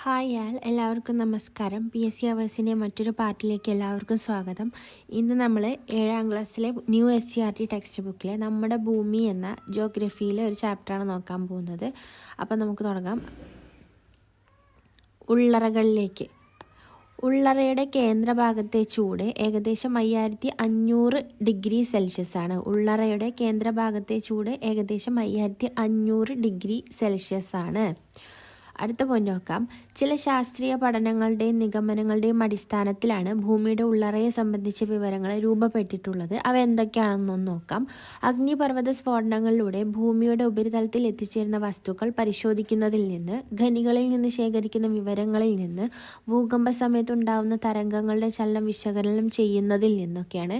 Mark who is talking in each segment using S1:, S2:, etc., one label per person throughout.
S1: Hi എല്ലാവർക്കും നമസ്കാരം. PSC അവേഴ്സിൻ്റെ മറ്റൊരു പാർട്ടിലേക്ക് എല്ലാവർക്കും സ്വാഗതം. ഇന്ന് നമ്മൾ 7ാം ക്ലാസ്സിലെ ന്യൂ SCERT ടെക്സ്റ്റ് ബുക്കിലെ നമ്മുടെ ഭൂമി എന്ന ജിയോഗ്രഫിയിലെ ഒരു ചാപ്റ്ററാണ് നോക്കാൻ പോകുന്നത്. അപ്പോൾ നമുക്ക് തുടങ്ങാം. ഉള്ളറകളിലേക്ക്. ഉള്ളറയുടെ കേന്ദ്രഭാഗത്തെ ചൂട് ഏകദേശം 5500 ഡിഗ്രി സെൽഷ്യസ് ആണ്. ഉള്ളറയുടെ കേന്ദ്രഭാഗത്തെ ചൂട് ഏകദേശം 5500 ഡിഗ്രി സെൽഷ്യസ് ആണ്. അടുത്ത പോയിന്റ് നോക്കാം. ചില ശാസ്ത്രീയ പഠനങ്ങളുടെയും നിഗമനങ്ങളുടെയും അടിസ്ഥാനത്തിലാണ് ഭൂമിയുടെ ഉള്ളറയെ സംബന്ധിച്ച വിവരങ്ങൾ രൂപപ്പെട്ടിട്ടുള്ളത്. അവ എന്തൊക്കെയാണെന്നൊന്ന് നോക്കാം. അഗ്നിപർവ്വത സ്ഫോടനങ്ങളിലൂടെ ഭൂമിയുടെ ഉപരിതലത്തിൽ എത്തിച്ചേരുന്ന വസ്തുക്കൾ പരിശോധിക്കുന്നതിൽ നിന്ന്, ഖനികളിൽ നിന്ന് ശേഖരിക്കുന്ന വിവരങ്ങളിൽ നിന്ന്, ഭൂകമ്പ സമയത്തുണ്ടാകുന്ന തരംഗങ്ങളുടെ ചലനം വിശകലനം ചെയ്യുന്നതിൽ നിന്നൊക്കെയാണ്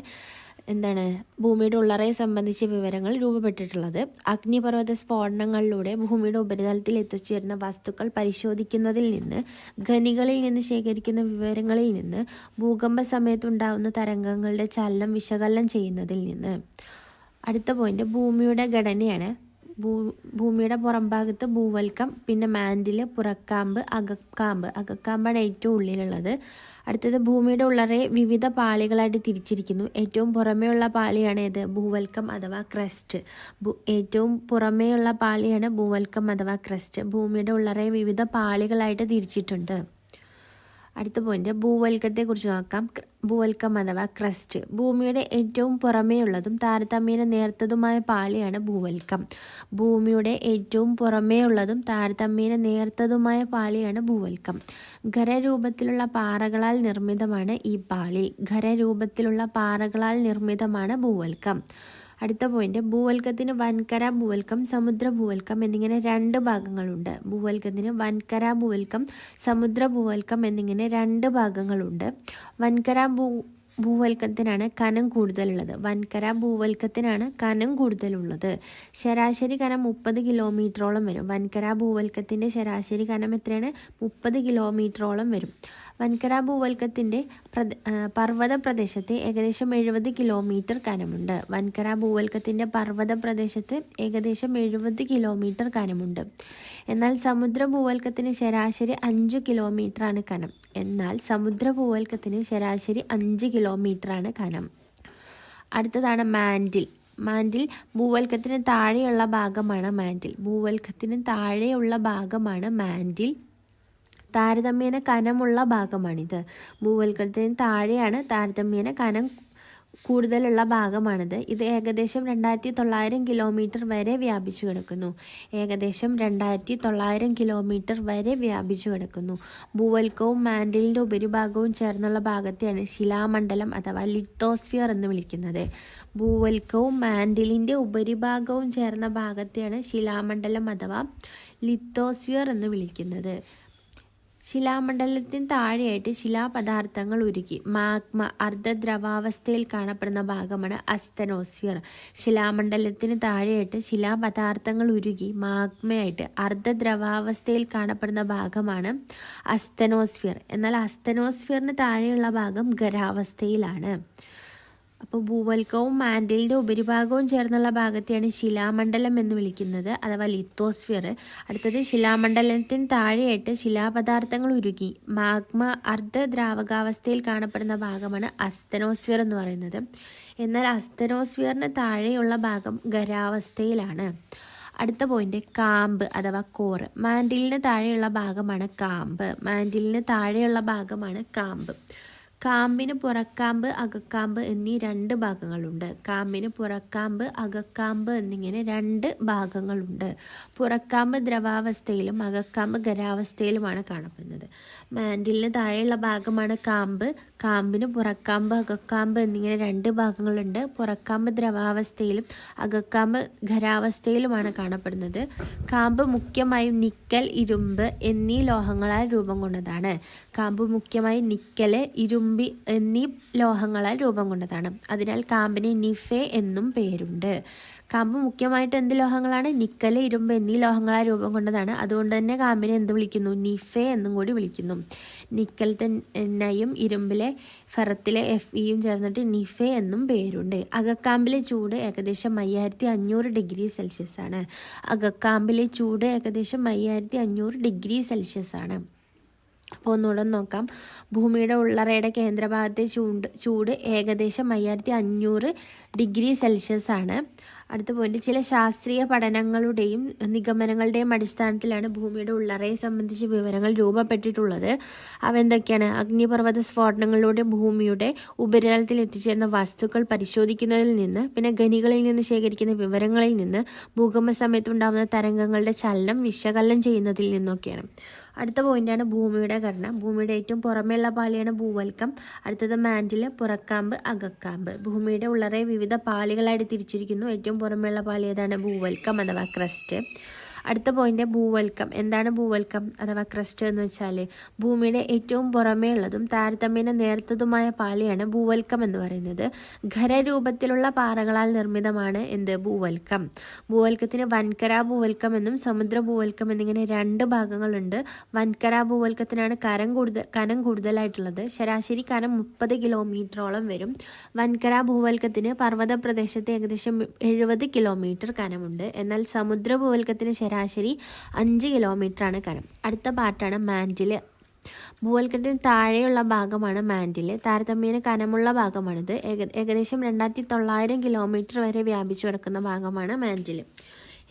S1: ഭൂമിയുടെ ഉള്ളറയെ സംബന്ധിച്ച വിവരങ്ങൾ രൂപപ്പെട്ടിട്ടുള്ളത്. അഗ്നിപർവ്വത സ്ഫോടനങ്ങളിലൂടെ ഭൂമിയുടെ ഉപരിതലത്തിൽ എത്തിച്ചേരുന്ന വസ്തുക്കൾ പരിശോധിക്കുന്നതിൽ നിന്ന്, ഖനികളിൽ നിന്ന് ശേഖരിക്കുന്ന വിവരങ്ങളിൽ നിന്ന്, ഭൂകമ്പ സമയത്തുണ്ടാകുന്ന തരംഗങ്ങളുടെ ചലനം വിശകലനം ചെയ്യുന്നതിൽ നിന്ന്. അടുത്ത പോയിന്റ് ഭൂമിയുടെ ഘടനയാണ്. ഭൂമിയുടെ പുറംഭാഗത്ത് ഭൂവൽക്കം, പിന്നെ മാൻഡില്, പുറക്കാമ്പ്, അകക്കാമ്പാണ് ഏറ്റവും ഉള്ളിലുള്ളത്. അടുത്തത് ഭൂമിയുടെ ഉള്ളറയെ വിവിധ പാളികളായിട്ട് തിരിച്ചിരിക്കുന്നു. ഏറ്റവും പുറമേയുള്ള പാളിയാണ് ഏത്? ഭൂവൽക്കം അഥവാ ക്രസ്റ്റ്. ഏറ്റവും പുറമേയുള്ള പാളിയാണ് ഭൂവൽക്കം അഥവാ ക്രസ്റ്റ്. ഭൂമിയുടെ ഉള്ളറയെ വിവിധ പാളികളായിട്ട് തിരിച്ചിട്ടുണ്ട്. അടുത്ത പോയിന്റ് ഭൂവൽക്കത്തെക്കുറിച്ച് നോക്കാം. ഭൂവൽക്കം അഥവാ ക്രസ്റ്റ്. ഭൂമിയുടെ ഏറ്റവും പുറമേയുള്ളതും താരതമ്യേന നേർത്തതുമായ പാളിയാണ് ഭൂവൽക്കം. ഭൂമിയുടെ ഏറ്റവും പുറമേയുള്ളതും താരതമ്യേന നേർത്തതുമായ പാളിയാണ് ഭൂവൽക്കം. ഖരരൂപത്തിലുള്ള പാറകളാൽ നിർമ്മിതമാണ് ഈ പാളി. ഖരരൂപത്തിലുള്ള പാറകളാൽ നിർമ്മിതമാണ് ഭൂവൽക്കം. അടുത്ത പോയിന്റ് ഭൂവൽക്കത്തിന് വൻകര ഭൂവൽക്കം, സമുദ്ര ഭൂവൽക്കം എന്നിങ്ങനെ 2 ഭാഗങ്ങളുണ്ട്. ഭൂവൽക്കത്തിന് വൻകര ഭൂവൽക്കം, സമുദ്ര ഭൂവൽക്കം എന്നിങ്ങനെ 2 ഭാഗങ്ങളുണ്ട്. വൻകര ഭൂവൽക്കത്തിനാണ് കനം കൂടുതലുള്ളത്. വൻകര ഭൂവൽക്കത്തിനാണ് കനം കൂടുതലുള്ളത്. ശരാശരി കനം 30 കിലോമീറ്ററോളം വരും. വൻകര ഭൂവൽക്കത്തിൻ്റെ ശരാശരി കനം എത്രയാണ്? 30 കിലോമീറ്ററോളം വരും. വൻകര ഭൂവൽക്കത്തിൻ്റെ പർവ്വത പ്രദേശത്ത് ഏകദേശം 70 കിലോമീറ്റർ കനമുണ്ട്. വൻകര ഭൂവൽക്കത്തിൻ്റെ പർവ്വത പ്രദേശത്ത് ഏകദേശം 70 കിലോമീറ്റർ കനമുണ്ട്. എന്നാൽ സമുദ്ര ഭൂവൽക്കത്തിന് ശരാശരി 5 കിലോമീറ്ററാണ് കനം. അടുത്തതാണ് മാൻഡിൽ. മാൻഡിൽ ഭൂവൽക്കത്തിന് താഴെയുള്ള ഭാഗമാണ് മാൻഡിൽ. ഭൂവൽക്കത്തിന് താഴെയുള്ള ഭാഗമാണ് മാൻഡിൽ. താരതമ്യേന കനമുള്ള ഭാഗമാണിത്. ഭൂവൽക്കത്തിന് താഴെയാണ് താരതമ്യേന കനം കൂടുതലുള്ള ഭാഗമാണിത്. ഇത് ഏകദേശം 2900 കിലോമീറ്റർ വരെ വ്യാപിച്ചു കിടക്കുന്നു. ഏകദേശം 2900 കിലോമീറ്റർ വരെ വ്യാപിച്ചു കിടക്കുന്നു. ഭൂവൽക്കവും മാൻഡിലിൻ്റെ ഉപരിഭാഗവും ചേർന്നുള്ള ഭാഗത്തെയാണ് ശിലാമണ്ഡലം അഥവാ ലിത്തോസ്ഫിയർ എന്ന് വിളിക്കുന്നത്. ഭൂവൽക്കവും മാൻഡിലിൻ്റെ ഉപരിഭാഗവും ചേർന്ന ഭാഗത്തെയാണ് ശിലാമണ്ഡലം അഥവാ ലിത്തോസ്ഫിയർ എന്ന് വിളിക്കുന്നത്. ശിലാമണ്ഡലത്തിന് താഴെയായിട്ട് ശിലാപദാർത്ഥങ്ങൾ ഉരുകി മാഗ്മ അർദ്ധദ്രവാവസ്ഥയിൽ കാണപ്പെടുന്ന ഭാഗമാണ് അസ്തനോസ്ഫിയർ. ശിലാമണ്ഡലത്തിന് താഴെയായിട്ട് ശിലാപദാർത്ഥങ്ങൾ ഉരുകി മാഗ്മയായിട്ട് അർദ്ധദ്രവാവസ്ഥയിൽ കാണപ്പെടുന്ന ഭാഗമാണ് അസ്തനോസ്ഫിയർ. എന്നാൽ അസ്തനോസ്ഫിയറിന് താഴെയുള്ള ഭാഗം ഖരാവസ്ഥയിലാണ്. അപ്പോൾ ഭൂവൽക്കവും മാൻഡിലിൻ്റെ ഉപരിഭാഗവും ചേർന്നുള്ള ഭാഗത്തെയാണ് ശിലാമണ്ഡലം എന്ന് വിളിക്കുന്നത് അഥവാ ലിത്തോസ്ഫിയർ. അടുത്തത് ശിലാമണ്ഡലത്തിന് താഴെയായിട്ട് ശിലാപദാർത്ഥങ്ങൾ ഉരുകി മാഗ്മ അർദ്ധദ്രാവകാവസ്ഥയിൽ കാണപ്പെടുന്ന ഭാഗമാണ് അസ്തനോസ്ഫിയർ എന്ന് പറയുന്നത്. എന്നാൽ അസ്തനോസ്ഫിയറിന് താഴെയുള്ള ഭാഗം ഖരാവസ്ഥയിലാണ്. അടുത്ത പോയിന്റ് കാമ്പ് അഥവാ കോറ്. മാൻഡിലിന് താഴെയുള്ള ഭാഗമാണ് കാമ്പ്. മാൻഡിലിന് താഴെയുള്ള ഭാഗമാണ് കാമ്പ്. കാമ്പിന് പുറക്കാമ്പ്, അകക്കാമ്പ് എന്നീ 2 ഭാഗങ്ങളുണ്ട്. കാമ്പിന് പുറക്കാമ്പ്, അകക്കാമ്പ് എന്നിങ്ങനെ 2 ഭാഗങ്ങളുണ്ട്. പുറക്കാമ്പ് ദ്രവാവസ്ഥയിലും അകക്കാമ്പ് ഖരാവസ്ഥയിലുമാണ് കാണപ്പെടുന്നത്. മാൻഡിലിന് താഴെയുള്ള ഭാഗമാണ് കാമ്പ്. കാമ്പിന് പുറക്കാമ്പ്, അകക്കാമ്പ് എന്നിങ്ങനെ 2 ഭാഗങ്ങളുണ്ട്. പുറക്കാമ്പ് ദ്രവാവസ്ഥയിലും അകക്കാമ്പ് ഖരാവസ്ഥയിലുമാണ് കാണപ്പെടുന്നത്. കാമ്പ് മുഖ്യമായും നിക്കൽ, ഇരുമ്പ് എന്നീ ലോഹങ്ങളാൽ രൂപം കൊണ്ടതാണ്. കാമ്പ് മുഖ്യമായും നിക്കല്, ഇരുമ്പ് എന്നീ ലോഹങ്ങളാൽ രൂപം കൊണ്ടതാണ്. അതിനാൽ കാമ്പിന് നിഫെ എന്നും പേരുണ്ട്. കാമ്പ് മുഖ്യമായിട്ട് എന്ത് ലോഹങ്ങളാണ്? നിക്കല്, ഇരുമ്പ് എന്നീ ലോഹങ്ങളാൽ രൂപം കൊണ്ടതാണ്. അതുകൊണ്ട് തന്നെ കാമ്പിനെ എന്ത് വിളിക്കുന്നു? നിഫെ എന്നും കൂടി വിളിക്കുന്നു. നിക്കലത്തെ നയും ഇരുമ്പിലെ ഫെറത്തിലെ Fe ചേർന്നിട്ട് നിഫെ എന്നും പേരുണ്ട്. അകക്കാമ്പിലെ ചൂട് ഏകദേശം 5500 ഡിഗ്രി സെൽഷ്യസ് ആണ്. അകക്കാമ്പിലെ ചൂട് ഏകദേശം 5500 ഡിഗ്രി സെൽഷ്യസ് ആണ്. അപ്പോൾ ഒന്നുകൂടെ നോക്കാം. ഭൂമിയുടെ ഉള്ളറയുടെ കേന്ദ്രഭാഗത്തെ ചൂട് ഏകദേശം 5500 ഡിഗ്രി സെൽഷ്യസ് ആണ്. അടുത്ത പോയിന്റ്, ചില ശാസ്ത്രീയ പഠനങ്ങളുടെയും നിഗമനങ്ങളുടെയും അടിസ്ഥാനത്തിലാണ് ഭൂമിയുടെ ഉള്ളറയെ സംബന്ധിച്ച് വിവരങ്ങൾ രൂപപ്പെട്ടിട്ടുള്ളത്. അവ എന്തൊക്കെയാണ്? അഗ്നിപർവ്വത സ്ഫോടനങ്ങളിലൂടെ ഭൂമിയുടെ ഉപരിതലത്തിൽ എത്തിച്ചേർന്ന വസ്തുക്കൾ പരിശോധിക്കുന്നതിൽ നിന്ന്, പിന്നെ ഖനികളിൽ നിന്ന് ശേഖരിക്കുന്ന വിവരങ്ങളിൽ നിന്ന്, ഭൂകമ്പ സമയത്തുണ്ടാകുന്ന തരംഗങ്ങളുടെ ചലനം വിശകലനം ചെയ്യുന്നതിൽ നിന്നൊക്കെയാണ്. അടുത്ത പോയിന്റാണ് ഭൂമിയുടെ ഘടന. ഭൂമിയുടെ ഏറ്റവും പുറമേയുള്ള പാളിയാണ് ഭൂവൽക്കം. അടുത്തത് മാന്റില്, പുറക്കാമ്പ്, അകക്കാമ്പ്. ഭൂമിയുടെ ഉള്ളറയെ വിവിധ പാളികളായിട്ട് തിരിച്ചിരിക്കുന്നു. ഏറ്റവും പുറമേയുള്ള പാളി ഏതാണ്? ഭൂവൽക്കം അഥവാ ക്രസ്റ്റ്. അടുത്ത പോയിന്റ് ഭൂവൽക്കം. എന്താണ് ഭൂവൽക്കം അഥവാ ക്രസ്റ്റ് എന്ന് വെച്ചാൽ ഭൂമിയുടെ ഏറ്റവും പുറമേ ഉള്ളതും താരതമ്യേന നേർത്തതുമായ പാളിയാണ് ഭൂവൽക്കം എന്ന് പറയുന്നത്. ഖരരൂപത്തിലുള്ള പാറകളാൽ നിർമ്മിതമാണ് ഭൂവൽക്കം. ഭൂവൽക്കത്തിന് വൻകര ഭൂവൽക്കം എന്നും സമുദ്ര ഭൂവൽക്കം എന്നിങ്ങനെ 2 ഭാഗങ്ങളുണ്ട്. വൻകര ഭൂവൽക്കത്തിനാണ് കനം കൂടുതലായിട്ടുള്ളത്. ശരാശരി കനം 30 കിലോമീറ്ററോളം വരും. വൻകര ഭൂവൽക്കത്തിന് പർവ്വത പ്രദേശത്ത് ഏകദേശം 70 കിലോമീറ്റർ കനമുണ്ട്. എന്നാൽ സമുദ്ര ഭൂവൽക്കത്തിന് ശരാശരി 5 കിലോമീറ്ററാണ് കനം. അടുത്ത പാർട്ടാണ് മാന്റില്. ഭൂവൽക്കത്തിന് താഴെയുള്ള ഭാഗമാണ് മാന്റില്. താരതമ്യേന കനമുള്ള ഭാഗമാണിത്. ഏകദേശം 2900 കിലോമീറ്റർ വരെ വ്യാപിച്ചു കിടക്കുന്ന ഭാഗമാണ് മാന്റില്.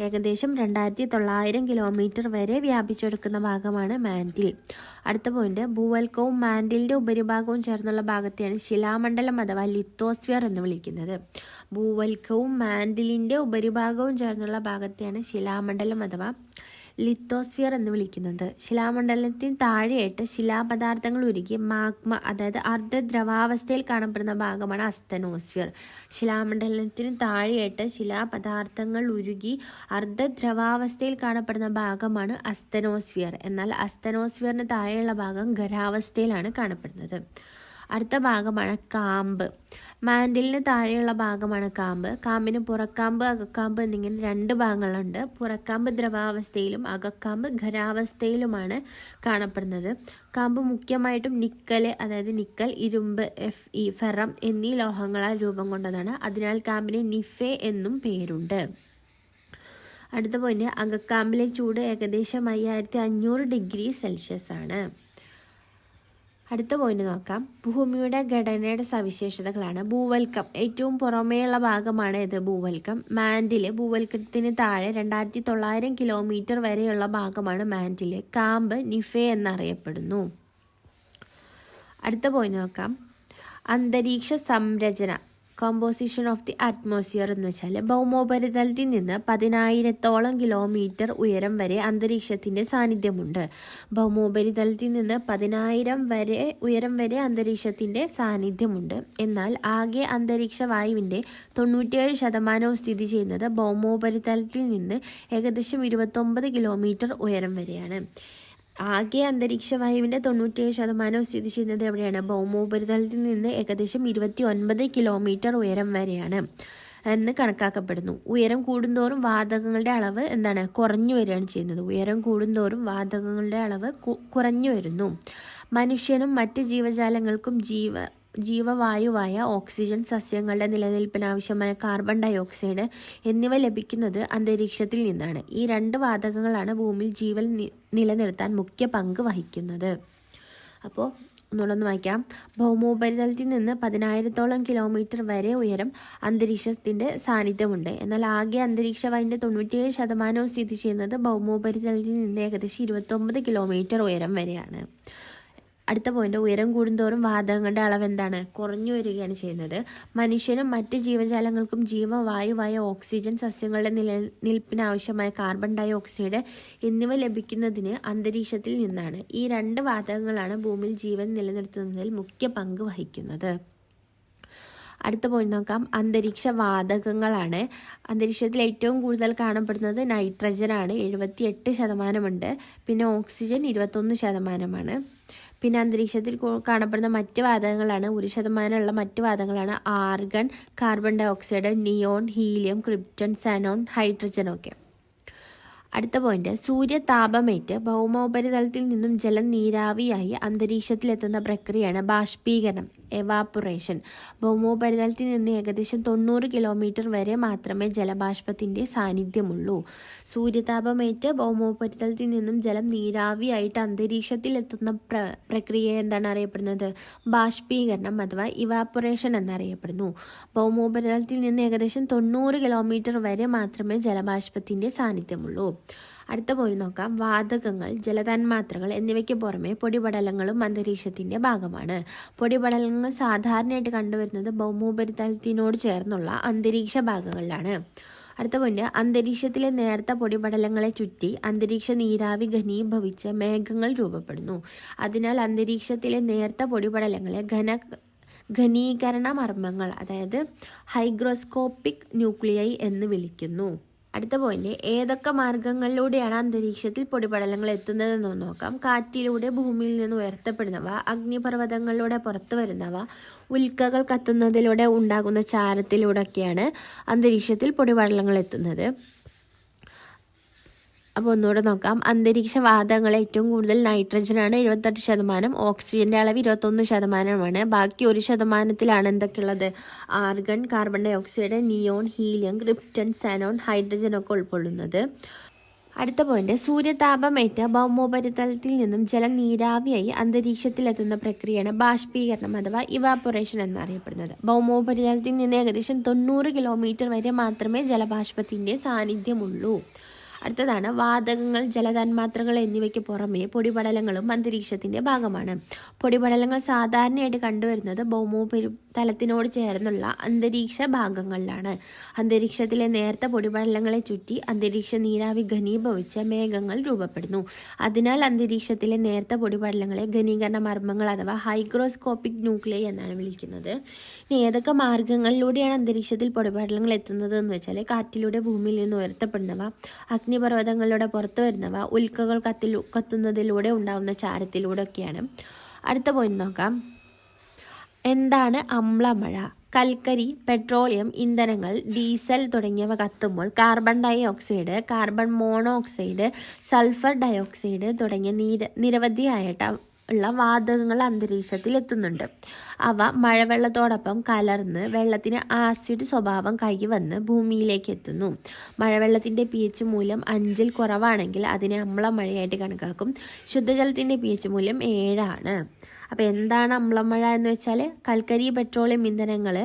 S1: ഏകദേശം 2900 കിലോമീറ്റർ വരെ വ്യാപിച്ചെടുക്കുന്ന ഭാഗമാണ് മാന്റിൽ. അടുത്ത പോയിന്റ്, ഭൂവൽക്കവും മാന്റിലിന്റെ ഉപരിഭാഗവും ചേർന്നുള്ള ഭാഗത്തെയാണ് ശിലാമണ്ഡലം അഥവാ ലിത്തോസ്ഫിയർ എന്ന് വിളിക്കുന്നത്. ഭൂവൽക്കവും മാന്റിലിന്റെ ഉപരിഭാഗവും ചേർന്നുള്ള ഭാഗത്തെയാണ് ശിലാമണ്ഡലം അഥവാ ലിത്തോസ്ഫിയർ എന്ന് വിളിക്കുന്നത്. ശിലാമണ്ഡലത്തിന് താഴെയായിട്ട് ശിലാപദാർത്ഥങ്ങൾ ഉരുകി മാഗ്മ, അതായത് അർദ്ധദ്രവാവസ്ഥയിൽ കാണപ്പെടുന്ന ഭാഗമാണ് അസ്തനോസ്ഫിയർ. ശിലാമണ്ഡലത്തിന് താഴെയായിട്ട് ശിലാപദാർത്ഥങ്ങൾ ഉരുകി അർദ്ധദ്രവാവസ്ഥയിൽ കാണപ്പെടുന്ന ഭാഗമാണ് അസ്തനോസ്ഫിയർ. എന്നാൽ അസ്തനോസ്ഫിയറിന് താഴെയുള്ള ഭാഗം ഖരാവസ്ഥയിലാണ് കാണപ്പെടുന്നത്. അടുത്ത ഭാഗമാണ് കാമ്പ്. മാന്റിലിന് താഴെയുള്ള ഭാഗമാണ് കാമ്പ്. കാമ്പിന് പുറക്കാമ്പ്, അകക്കാമ്പ് എന്നിങ്ങനെ 2 ഭാഗങ്ങളുണ്ട്. പുറക്കാമ്പ് ദ്രവാവസ്ഥയിലും അകക്കാമ്പ് ഖരാവസ്ഥയിലുമാണ് കാണപ്പെടുന്നത്. കാമ്പ് മുഖ്യമായിട്ടും നിക്കൽ, അതായത് നിക്കൽ, ഇരുമ്പ്, Fe, ഫെറം എന്നീ ലോഹങ്ങളാൽ രൂപം കൊണ്ടതാണ്. അതിനാൽ കാമ്പിന് നിഫെ എന്നും പേരുണ്ട്. അടുത്ത പോയിന്റ്, അകക്കാമ്പിലെ ചൂട് ഏകദേശം 5500 ഡിഗ്രി സെൽഷ്യസ് ആണ്. അടുത്ത പോയിന്റ് നോക്കാം. ഭൂമിയുടെ ഘടനയുടെ സവിശേഷതകളാണ്. ഭൂവൽക്കം ഏറ്റവും പുറമേയുള്ള ഭാഗമാണ് ഭൂവൽക്കം. മാന്റില്, ഭൂവൽക്കത്തിന് താഴെ 2900 കിലോമീറ്റർ വരെയുള്ള ഭാഗമാണ് മാന്റില്. കാമ്പ് നിഫെ എന്നറിയപ്പെടുന്നു. അടുത്ത പോയിന്റ് നോക്കാം. അന്തരീക്ഷ സംരചന, കോമ്പോസിഷൻ ഓഫ് ദി അറ്റ്മോസ്ഫിയർ എന്ന് വെച്ചാൽ ഭൗമോപരിതലത്തിൽ നിന്ന് 10,000-ഓളം കിലോമീറ്റർ ഉയരം വരെ അന്തരീക്ഷത്തിൻ്റെ സാന്നിധ്യമുണ്ട്. ഭൗമോപരിതലത്തിൽ നിന്ന് 10,000 വരെ ഉയരം വരെ അന്തരീക്ഷത്തിൻ്റെ സാന്നിധ്യമുണ്ട്. എന്നാൽ ആകെ അന്തരീക്ഷ വായുവിൻ്റെ 97% സ്ഥിതി ചെയ്യുന്നത് ഭൗമോപരിതലത്തിൽ നിന്ന് ഏകദേശം 29 കിലോമീറ്റർ ഉയരം വരെയാണ്. ആകെ അന്തരീക്ഷ വായുവിൻ്റെ 97% സ്ഥിതി ചെയ്യുന്നത് എവിടെയാണ്? ഭൗമോപരിതലത്തിൽ നിന്ന് ഏകദേശം 29 കിലോമീറ്റർ ഉയരം വരെയാണ് എന്ന് കണക്കാക്കപ്പെടുന്നു. ഉയരം കൂടുന്തോറും വാതകങ്ങളുടെ അളവ് കുറഞ്ഞു വരികയാണ് ചെയ്യുന്നത്. ഉയരം കൂടുന്തോറും വാതകങ്ങളുടെ അളവ് കുറഞ്ഞു വരുന്നു. മനുഷ്യനും മറ്റ് ജീവജാലങ്ങൾക്കും ജീവവായുവായ ഓക്സിജൻ, സസ്യങ്ങളുടെ നിലനിൽപ്പിന് ആവശ്യമായ കാർബൺ ഡയോക്സൈഡ് എന്നിവ ലഭിക്കുന്നത് അന്തരീക്ഷത്തിൽ നിന്നാണ്. ഈ 2 വാതകങ്ങളാണ് ഭൂമിയിൽ ജീവൻ നിലനിർത്താൻ മുഖ്യ പങ്ക് വഹിക്കുന്നത്. അപ്പോൾ ഒന്നുകൂടെ വായിക്കാം. ഭൗമോപരിതലത്തിൽ നിന്ന് 10,000-ഓളം കിലോമീറ്റർ വരെ ഉയരം അന്തരീക്ഷത്തിൻ്റെ സാന്നിധ്യമുണ്ട്. എന്നാൽ ആകെ അന്തരീക്ഷ വായുവിൻ്റെ 97% സ്ഥിതി ചെയ്യുന്നത് ഭൗമോപരിതലത്തിൽ നിന്ന് ഏകദേശം 29 കിലോമീറ്റർ ഉയരം വരെയാണ്. അടുത്ത പോയിന്റ്, ഉയരം കൂടുന്തോറും വാതകങ്ങളുടെ അളവ് കുറഞ്ഞു വരികയാണ് ചെയ്യുന്നത്. മനുഷ്യനും മറ്റ് ജീവജാലങ്ങൾക്കും ജീവവായുവായ ഓക്സിജൻ, സസ്യങ്ങളുടെ നിലനിൽപ്പിനാവശ്യമായ കാർബൺ ഡയോക്സൈഡ് എന്നിവ ലഭിക്കുന്നതിന് അന്തരീക്ഷത്തിൽ നിന്നാണ്. ഈ 2 വാതകങ്ങളാണ് ഭൂമിയിൽ ജീവൻ നിലനിർത്തുന്നതിൽ മുഖ്യ പങ്ക് വഹിക്കുന്നത്. അടുത്ത പോയിന്റ് നോക്കാം. അന്തരീക്ഷ വാതകങ്ങളാണ്. അന്തരീക്ഷത്തിൽ ഏറ്റവും കൂടുതൽ കാണപ്പെടുന്നത് നൈട്രജനാണ്, 78% പിന്നെ ഓക്സിജൻ 21%. പിന്നെ അന്തരീക്ഷത്തിൽ കാണപ്പെടുന്ന മറ്റ് വാതകങ്ങളാണ് 1% മറ്റ് വാതകങ്ങളാണ് argon, carbon dioxide, neon, helium, krypton, xenon, hydrogen ഒക്കെ. അടുത്ത പോയിന്റ്, സൂര്യതാപമേറ്റ് ഭൗമോപരിതലത്തിൽ നിന്നും ജലം നീരാവിയായി അന്തരീക്ഷത്തിലെത്തുന്ന പ്രക്രിയയാണ് ബാഷ്പീകരണം, എവാപ്പറേഷൻ. ഭൗമോപരിതലത്തിൽ നിന്ന് ഏകദേശം 90 കിലോമീറ്റർ വരെ മാത്രമേ ജലബാഷ്പത്തിൻ്റെ സാന്നിധ്യമുള്ളൂ. സൂര്യതാപമേറ്റ് ഭൗമോപരിതലത്തിൽ നിന്നും ജലം നീരാവിയായിട്ട് അന്തരീക്ഷത്തിലെത്തുന്ന പ്രക്രിയ എന്താണ് അറിയപ്പെടുന്നത്? ബാഷ്പീകരണം അഥവാ ഇവാപ്പറേഷൻ എന്നറിയപ്പെടുന്നു. ഭൗമോപരിതലത്തിൽ നിന്ന് ഏകദേശം 90 കിലോമീറ്റർ വരെ മാത്രമേ ജലബാഷ്പത്തിൻ്റെ സാന്നിധ്യമുള്ളൂ. അടുത്ത പോയി നോക്കാം. വാതകങ്ങൾ, ജലതന്മാത്രകൾ എന്നിവയ്ക്ക് പുറമെ പൊടിപടലങ്ങളും അന്തരീക്ഷത്തിൻ്റെ ഭാഗമാണ്. പൊടിപടലങ്ങൾ സാധാരണയായിട്ട് കണ്ടുവരുന്നത് ഭൗമോപരിതലത്തിനോട് ചേർന്നുള്ള അന്തരീക്ഷ ഭാഗങ്ങളിലാണ്. അടുത്ത പോയിന്റ്, അന്തരീക്ഷത്തിലെ നേർത്ത പൊടിപടലങ്ങളെ ചുറ്റി അന്തരീക്ഷ നീരാവി ഘനീഭവിച്ച് മേഘങ്ങൾ രൂപപ്പെടുന്നു. അതിനാൽ അന്തരീക്ഷത്തിലെ നേർത്ത പൊടിപടലങ്ങളെ ഘനീകരണ മർമ്മങ്ങൾ, അതായത് ഹൈഗ്രോസ്കോപ്പിക് ന്യൂക്ലിയൈ എന്ന് വിളിക്കുന്നു. അടുത്ത പോയിന്റ്, ഏതൊക്കെ മാർഗങ്ങളിലൂടെയാണ് അന്തരീക്ഷത്തിൽ പൊടിപടലങ്ങൾ എത്തുന്നതെന്ന് നോക്കാം. കാറ്റിലൂടെ ഭൂമിയിൽ നിന്ന് ഉയർത്തപ്പെടുന്നവ, അഗ്നിപർവ്വതങ്ങളിലൂടെ പുറത്തു വരുന്നവ, ഉൽക്കകൾ കത്തുന്നതിലൂടെ ഉണ്ടാകുന്ന ചാരത്തിലൂടെയൊക്കെയാണ് അന്തരീക്ഷത്തിൽ പൊടിപടലങ്ങൾ എത്തുന്നത്. അപ്പോൾ ഒന്നുകൂടെ നോക്കാം. അന്തരീക്ഷ വാതകങ്ങൾ ഏറ്റവും കൂടുതൽ നൈട്രജനാണ് 78%, ഓക്സിജന്റെ അളവ് 21%. ബാക്കി 1%ത്തിലാണ് എന്തൊക്കെയുള്ളത്? Argon, carbon dioxide, neon, helium, krypton, xenon, hydrogen ഒക്കെ ഉൾക്കൊള്ളുന്നത്. അടുത്ത പോയിന്റ്, സൂര്യതാപമേറ്റ ഭൗമോപരിതലത്തിൽ നിന്നും ജലം നീരാവിയായി അന്തരീക്ഷത്തിലെത്തുന്ന പ്രക്രിയയാണ് ബാഷ്പീകരണം അഥവാ ഇവാപ്പറേഷൻ എന്നറിയപ്പെടുന്നത്. ഭൗമോപരിതലത്തിൽ നിന്ന് ഏകദേശം 90 കിലോമീറ്റർ വരെ മാത്രമേ ജലബാഷ്പത്തിൻ്റെ സാന്നിധ്യമുള്ളൂ. അടുത്തതാണ്, വാതകങ്ങൾ, ജലതന്മാത്രകൾ എന്നിവയ്ക്ക് പുറമെ പൊടിപടലങ്ങളും അന്തരീക്ഷത്തിൻ്റെ ഭാഗമാണ്. പൊടിപടലങ്ങൾ സാധാരണയായിട്ട് കണ്ടുവരുന്നത് ഭൗമോപരിതലത്തിനോട് ചേർന്നുള്ള അന്തരീക്ഷ ഭാഗങ്ങളിലാണ്. അന്തരീക്ഷത്തിലെ നേർത്ത പൊടിപടലങ്ങളെ ചുറ്റി അന്തരീക്ഷ നീരാവി ഘനീഭവിച്ച് മേഘങ്ങൾ രൂപപ്പെടുന്നു. അതിനാൽ അന്തരീക്ഷത്തിലെ നേർത്ത പൊടിപടലങ്ങളെ ഘനീകരണ മർമ്മങ്ങൾ അഥവാ ഹൈഗ്രോസ്കോപ്പിക് ന്യൂക്ലിയൈ എന്നാണ് വിളിക്കുന്നത്. ഇനി ഏതൊക്കെ മാർഗങ്ങളിലൂടെയാണ് അന്തരീക്ഷത്തിൽ പൊടിപടലങ്ങൾ എത്തുന്നത് എന്ന് വെച്ചാൽ, കാറ്റിലൂടെ ഭൂമിയിൽ നിന്ന് ഉയർത്തപ്പെടുന്നവ, അഗ്നിപർവ്വതങ്ങളിലൂടെ പുറത്തു വരുന്നവ, ഉൽക്കകൾ കത്തുന്നതിലൂടെ ഉണ്ടാകുന്ന ചാരത്തിലൂടെ ഒക്കെയാണ്. അടുത്ത പോയിന്റ് നോക്കാം. എന്താണ് അമ്ലമഴ? കൽക്കരി, പെട്രോളിയം ഇന്ധനങ്ങൾ, ഡീസൽ തുടങ്ങിയവ കത്തുമ്പോൾ carbon dioxide, carbon monoxide, sulphur dioxide തുടങ്ങിയ നിരവധിയായിട്ട് ഉള്ള വാതകങ്ങൾ അന്തരീക്ഷത്തിൽ എത്തുന്നുണ്ട്. അവ മഴവെള്ളത്തോടൊപ്പം കലർന്ന് വെള്ളത്തിന് ആസിഡ് സ്വഭാവം കൈവന്ന് ഭൂമിയിലേക്ക് എത്തുന്നു. മഴവെള്ളത്തിൻ്റെ pH മൂല്യം 5-ൽ കുറവാണെങ്കിൽ അതിനെ അമ്ലമഴയായിട്ട് കണക്കാക്കും. ശുദ്ധജലത്തിൻ്റെ pH മൂല്യം 7 ആണ്. അപ്പോൾ എന്താണ് അമ്ലമഴ എന്ന് വെച്ചാൽ, കൽക്കരി, പെട്രോളിയം ഇന്ധനങ്ങൾ,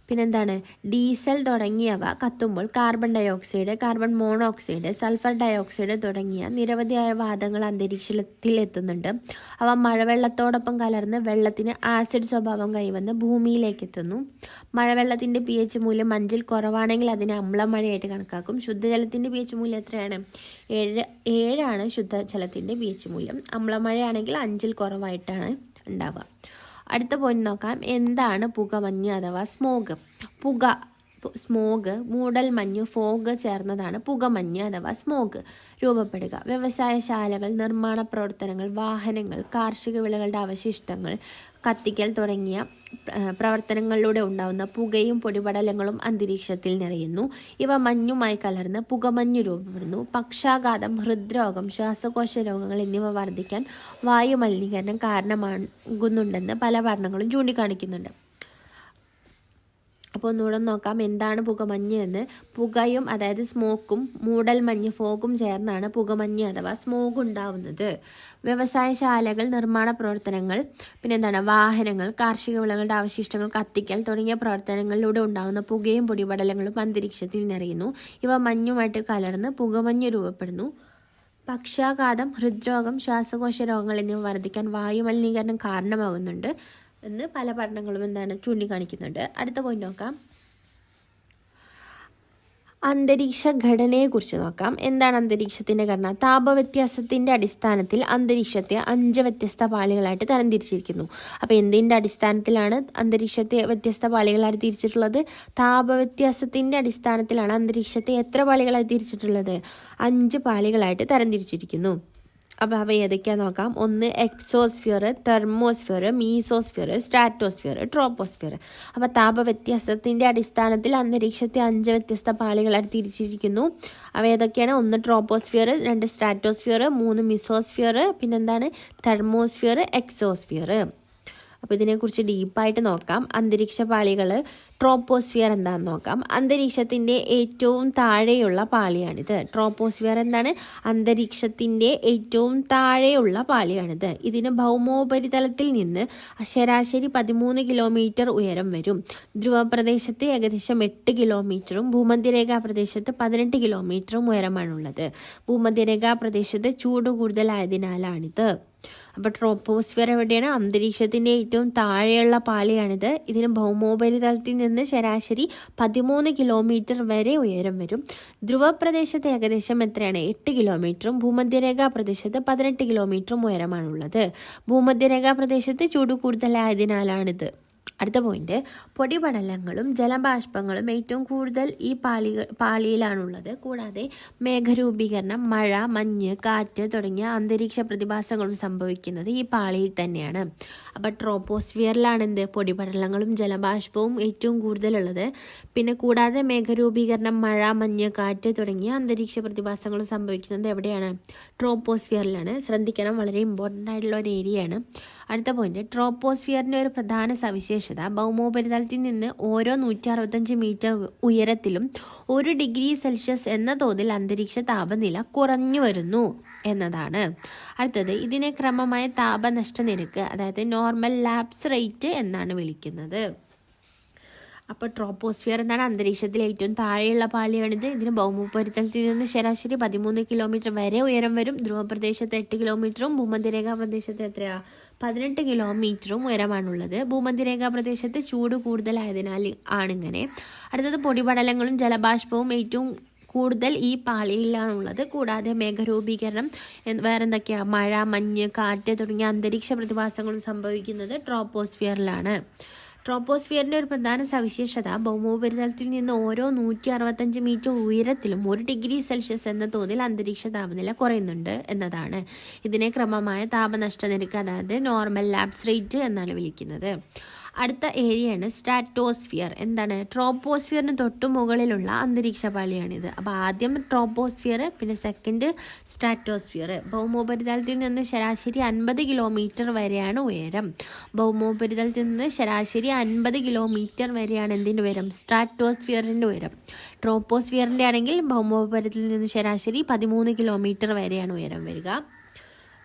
S1: പിന്നെന്താണ്, ഡീസൽ തുടങ്ങിയവ കത്തുമ്പോൾ carbon dioxide, carbon monoxide, sulphur dioxide തുടങ്ങിയ നിരവധിയായ വാതകങ്ങൾ അന്തരീക്ഷത്തിൽ എത്തുന്നുണ്ട്. അവ മഴവെള്ളത്തോടൊപ്പം കലർന്ന് വെള്ളത്തിന് ആസിഡ് സ്വഭാവം കൈവന്ന് ഭൂമിയിലേക്ക് എത്തുന്നു. മഴവെള്ളത്തിൻ്റെ pH മൂല്യം 5-ൽ കുറവാണെങ്കിൽ അതിനെ അമ്ലമഴയായിട്ട് കണക്കാക്കും. ശുദ്ധജലത്തിൻ്റെ pH മൂല്യം എത്രയാണ്? 7 ആണ് ശുദ്ധജലത്തിൻ്റെ pH മൂല്യം. അമ്ലമഴയാണെങ്കിൽ 5-ൽ കുറവായിട്ടാണ് ഉണ്ടാവുക. അടുത്ത പോയിന്റ് നോക്കാം. എന്താണ് പുകമഞ്ഞ് അഥവാ സ്മോഗ്? സ്മോഗ്, മൂടൽമഞ്ഞ്, ഫോഗ് ചേർന്നതാണ് പുകമഞ്ഞ് അഥവാ സ്മോഗ് രൂപപ്പെടുക. വ്യവസായശാലകൾ, നിർമ്മാണ പ്രവർത്തനങ്ങൾ, വാഹനങ്ങൾ, കാർഷിക വിളകളുടെ അവശിഷ്ടങ്ങൾ കത്തിക്കൽ തുടങ്ങിയ പ്രവർത്തനങ്ങളിലൂടെ ഉണ്ടാകുന്ന പുകയും പൊടിപടലങ്ങളും അന്തരീക്ഷത്തിൽ നിറയുന്നു. ഇവ മഞ്ഞുമായി കലർന്ന് പുകമഞ്ഞ് രൂപപ്പെടുന്നു. പക്ഷാഘാതം, ഹൃദ്രോഗം, ശ്വാസകോശ രോഗങ്ങൾ എന്നിവ വർദ്ധിക്കാൻ വായു മലിനീകരണം കാരണമാകുന്നുണ്ടെന്ന് പല പഠനങ്ങളും ചൂണ്ടിക്കാണിക്കുന്നുണ്ട്. അപ്പോൾ ഒന്നുകൂടെ നോക്കാം. എന്താണ് പുകമഞ്ഞ് എന്ന്? പുകയും, അതായത് സ്മോക്കും, മൂടൽമഞ്ഞ്, ഫോഗും ചേർന്നാണ് പുകമഞ്ഞ് അഥവാ സ്മോഗ് ഉണ്ടാവുന്നത്. വ്യവസായശാലകൾ, നിർമ്മാണ പ്രവർത്തനങ്ങൾ, പിന്നെന്താണ്, വാഹനങ്ങൾ, കാർഷിക വിളകളുടെ അവശിഷ്ടങ്ങൾ കത്തിക്കൽ തുടങ്ങിയ പ്രവർത്തനങ്ങളിലൂടെ ഉണ്ടാകുന്ന പുകയും പൊടിപടലങ്ങളും അന്തരീക്ഷത്തിൽ നിറയുന്നു. ഇവ മഞ്ഞുമായിട്ട് കലർന്ന് പുകമഞ്ഞ് രൂപപ്പെടുന്നു. പക്ഷാഘാതം, ഹൃദ്രോഗം, ശ്വാസകോശ രോഗങ്ങൾ എന്നിവ വർദ്ധിക്കാൻ വായു മലിനീകരണം കാരണമാകുന്നുണ്ട് എന്ന് പല പഠനങ്ങളും ചൂണ്ടിക്കാണിക്കുന്നുണ്ട്. അടുത്ത പോയിന്റ് നോക്കാം. അന്തരീക്ഷ ഘടനയെക്കുറിച്ച് നോക്കാം. എന്താണ് അന്തരീക്ഷത്തിൻ്റെ ഘടന? താപവ്യത്യാസത്തിൻ്റെ അടിസ്ഥാനത്തിൽ അന്തരീക്ഷത്തെ 5 വ്യത്യസ്ത പാളികളായിട്ട് തരംതിരിച്ചിരിക്കുന്നു. അപ്പോൾ എന്തിൻ്റെ അടിസ്ഥാനത്തിലാണ് അന്തരീക്ഷത്തെ വ്യത്യസ്ത പാളികളായിട്ട് തിരിച്ചിട്ടുള്ളത്? താപവ്യത്യാസത്തിൻ്റെ അടിസ്ഥാനത്തിലാണ് അന്തരീക്ഷത്തെ എത്ര പാളികളായി തിരിച്ചിട്ടുള്ളത്? 5 പാളികളായിട്ട് തരംതിരിച്ചിരിക്കുന്നു. അപ്പോൾ അവ ഏതൊക്കെയാണെന്ന് നോക്കാം. ഒന്ന് exosphere, thermosphere, mesosphere, stratosphere, troposphere. അപ്പോൾ താപവ്യത്യാസത്തിൻ്റെ അടിസ്ഥാനത്തിൽ അന്തരീക്ഷത്തെ 5 വ്യത്യസ്ത പാളികളായി തിരിച്ചിരിക്കുന്നു. അവ ഏതൊക്കെയാണ്? ഒന്ന് ട്രോപ്പോസ്ഫിയർ, 2 സ്ട്രാറ്റോസ്ഫിയർ, 3 മീസോസ്ഫിയർ, പിന്നെന്താണ് തെർമോസ്ഫിയർ, എക്സോസ്ഫിയർ. അപ്പോൾ ഇതിനെക്കുറിച്ച് ഡീപ്പായിട്ട് നോക്കാം. അന്തരീക്ഷ പാളികൾ, ട്രോപ്പോസ്ഫിയർ എന്താണെന്ന് നോക്കാം. അന്തരീക്ഷത്തിൻ്റെ ഏറ്റവും താഴെയുള്ള പാളിയാണിത്. ട്രോപ്പോസ്ഫിയർ എന്താണ്? അന്തരീക്ഷത്തിൻ്റെ ഏറ്റവും താഴെയുള്ള പാളിയാണിത്. ഇതിന് ഭൗമോപരിതലത്തിൽ നിന്ന് ശരാശരി 13 കിലോമീറ്റർ ഉയരം വരും. ധ്രുവപ്രദേശത്ത് ഏകദേശം 8 കിലോമീറ്ററും ഭൂമധ്യരേഖാ പ്രദേശത്ത് 18 കിലോമീറ്ററും ഉയരമാണുള്ളത്. ഭൂമധ്യരേഖാ പ്രദേശത്ത് ചൂട് കൂടുതലായതിനാലാണിത്. അപ്പോൾ ട്രോപ്പോസ്ഫിയർ എവിടെയാണ്? അന്തരീക്ഷത്തിൻ്റെ ഏറ്റവും താഴെയുള്ള പാളിയാണിത്. ഇതിന് ഭൗമോപരിതലത്തിൽ നിന്ന് ശരാശരി 13 കിലോമീറ്റർ വരെ ഉയരം വരും. ധ്രുവപ്രദേശത്ത് ഏകദേശം എത്രയാണ്? 8 കിലോമീറ്ററും ഭൂമധ്യരേഖാ പ്രദേശത്ത് 18 കിലോമീറ്ററും ഉയരമാണുള്ളത്. ഭൂമധ്യരേഖാ പ്രദേശത്ത് ചൂട് കൂടുതലായതിനാലാണിത്. അടുത്ത പോയിന്റ്, പൊടിപടലങ്ങളും ജലബാഷ്പങ്ങളും ഏറ്റവും കൂടുതൽ ഈ പാളിയിലാണുള്ളത്. കൂടാതെ മേഘരൂപീകരണം, മഴ, മഞ്ഞ്, കാറ്റ് തുടങ്ങിയ അന്തരീക്ഷ പ്രതിഭാസങ്ങളും സംഭവിക്കുന്നത് ഈ പാളിയിൽ തന്നെയാണ്. അപ്പോൾ ട്രോപ്പോസ്ഫിയറിലാണ് എന്ത്? പൊടിപടലങ്ങളും ജലബാഷ്പവും ഏറ്റവും കൂടുതലുള്ളത്. പിന്നെ കൂടാതെ മേഘരൂപീകരണം, മഴ, മഞ്ഞ്, കാറ്റ് തുടങ്ങിയ അന്തരീക്ഷ പ്രതിഭാസങ്ങളും സംഭവിക്കുന്നത് എവിടെയാണ്? ട്രോപ്പോസ്ഫിയറിലാണ്. ശ്രദ്ധിക്കണം, വളരെ ഇമ്പോർട്ടൻ്റ് ആയിട്ടുള്ള ഒരു ഏരിയയാണ്. അടുത്ത പോയിന്റ്, ട്രോപ്പോസ്ഫിയറിൻ്റെ ഒരു പ്രധാന സവിശേഷത ഭൗമോപരിതലത്തിൽ നിന്ന് ഓരോ 165 മീറ്റർ ഉയരത്തിലും 1 ഡിഗ്രി സെൽഷ്യസ് എന്ന തോതിൽ അന്തരീക്ഷ താപനില കുറഞ്ഞു വരുന്നു എന്നതാണ്. അടുത്തത്, ഇതിനെ ക്രമമായ താപനഷ്ട നിരക്ക്, അതായത് നോർമൽ ലാപ്സ് റേറ്റ് എന്നാണ് വിളിക്കുന്നത്. അപ്പോൾ ട്രോപ്പോസ്ഫിയർ എന്താണ്? അന്തരീക്ഷത്തിലെ ഏറ്റവും താഴെയുള്ള പാളിയാണിത്. ഇതിന് ഭൗമോപരിതലത്തിൽ നിന്ന് ശരാശരി 13 കിലോമീറ്റർ വരെ ഉയരം വരും. ധ്രുവപ്രദേശത്ത് 8 കിലോമീറ്ററും ഭൂമധ്യരേഖാ പ്രദേശത്ത് എത്രയാ? 18 കിലോമീറ്ററും ഉയരമാണുള്ളത്. ഭൂമധ്യരേഖാ പ്രദേശത്ത് ചൂട് കൂടുതലായതിനാൽ ആണിങ്ങനെ. അടുത്തത്, പൊടിപടലങ്ങളും ജലബാഷ്പവും ഏറ്റവും കൂടുതൽ ഈ പാളിയിലാണുള്ളത്. കൂടാതെ മേഘരൂപീകരണം, വേറെന്തൊക്കെയാണ്? മഴ, മഞ്ഞ്, കാറ്റ് തുടങ്ങിയ അന്തരീക്ഷ പ്രതിഭാസങ്ങളും സംഭവിക്കുന്നത് ട്രോപ്പോസ്ഫിയറിലാണ്. ട്രോപ്പോസ്ഫിയറിൻ്റെ ഒരു പ്രധാന സവിശേഷത ഭൗമോപരിതലത്തിൽ നിന്ന് ഓരോ 165 മീറ്റർ ഉയരത്തിലും 1 ഡിഗ്രി സെൽഷ്യസ് എന്ന തോതിൽ അന്തരീക്ഷ താപനില കുറയുന്നുണ്ട് എന്നതാണ്. ഇതിനെ ക്രമമായ താപനഷ്ട നിരക്ക്, അതായത് നോർമൽ ലാപ്സ് റേറ്റ് എന്നാണ് വിളിക്കുന്നത്. അടുത്ത ഏരിയയാണ് സ്ട്രാറ്റോസ്ഫിയർ. എന്താണ്? ട്രോപ്പോസ്ഫിയറിന് തൊട്ടു മുകളിലുള്ള അന്തരീക്ഷ പാളിയാണിത്. അപ്പോൾ ആദ്യം ട്രോപ്പോസ്ഫിയർ, പിന്നെ സെക്കൻഡ് സ്ട്രാറ്റോസ്ഫിയർ. ഭൗമോപരിതലത്തിൽ നിന്ന് ശരാശരി 50 കിലോമീറ്റർ വരെയാണ് ഉയരം. ഭൗമോപരിതലത്തിൽ നിന്ന് ശരാശരി 50 കിലോമീറ്റർ വരെയാണ് എന്തിൻ്റെ ഉയരം? സ്ട്രാറ്റോസ്ഫിയറിൻ്റെ ഉയരം. ട്രോപ്പോസ്ഫിയറിൻ്റെ ആണെങ്കിൽ ഭൗമോപരിതലത്തിൽ നിന്ന് ശരാശരി 13 കിലോമീറ്റർ വരെയാണ് ഉയരം വരിക.